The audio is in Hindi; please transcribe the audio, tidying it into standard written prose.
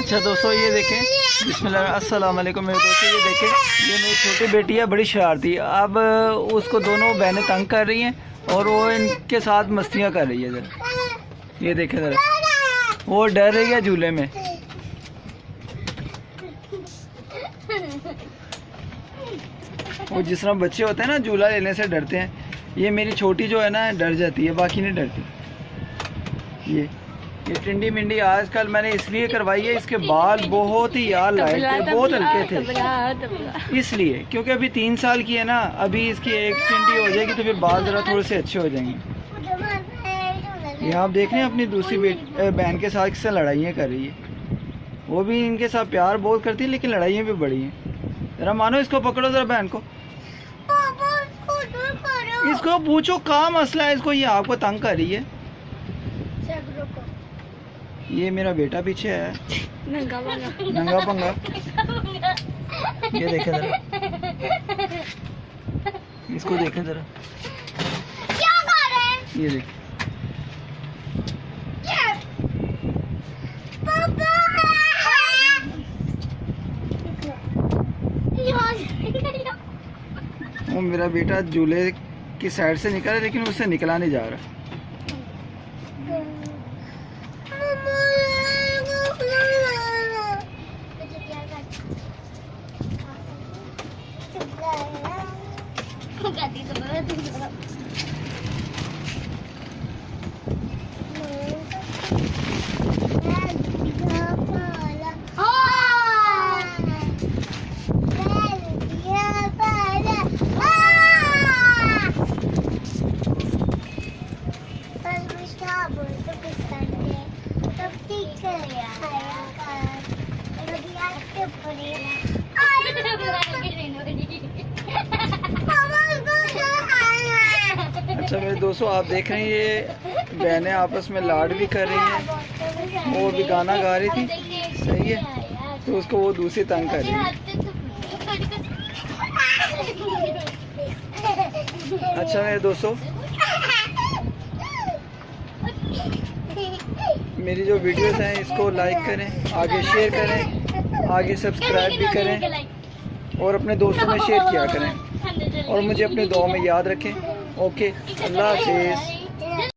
अच्छा दोस्तों ये देखें, बिस्मिल्लाह अस्सलाम वालेकुम मेरे दोस्तों, ये देखें ये मेरी छोटी बेटी है, बड़ी शरारती। अब उसको दोनों बहनें तंग कर रही हैं और वो इनके साथ मस्तियाँ कर रही है। ज़रा ये देखें ज़रा, वो डर रही है झूले में। वो जिस तरह बच्चे होते हैं ना झूला लेने से डरते हैं, ये मेरी छोटी जो है ना डर जाती है, बाकी नहीं डरती। ये टिंडी मिंडी आजकल मैंने इसलिए करवाई है, इसके बाल बहुत ही यार लाइट थे, बहुत हल्के थे, इसलिए क्योंकि अभी 3 साल की है ना, अभी इसकी एक टिंडी हो जाएगी तो फिर बाल ज़रा थोड़े से अच्छे हो जाएंगे। ये आप देख रहे हैं अपनी दूसरी बहन के साथ किससे लड़ाइयाँ कर रही है। वो भी इनके साथ प्यार बहुत करती है लेकिन लड़ाइयाँ भी बड़ी हैं। ज़रा मानो इसको पकड़ो ज़रा बहन को, इसको पूछो क्या मसला है इसको, ये आपको तंग कर रही है। ये मेरा बेटा पीछे है, नंगा पंगा। ये देखे जरा, इसको देखे जरा, क्या कर रहे हैं? ये देख वो मेरा बेटा झूले की साइड से निकला लेकिन उससे निकला नहीं जा रहा। अच्छा मेरे दोस्तों आप देख रहे हैं ये बहनें आपस में लाड भी कर रही हैं, वो भी गाना गा रही थी, सही है, तो उसको वो दूसरी तंग कर रही है। अच्छा मेरे दोस्तों मेरी जो वीडियोस हैं इसको लाइक करें, आगे शेयर करें, आगे सब्सक्राइब भी करें और अपने दोस्तों में शेयर किया करें और मुझे अपने दुआ में याद रखें। ओके, अल्लाह हाफिज़।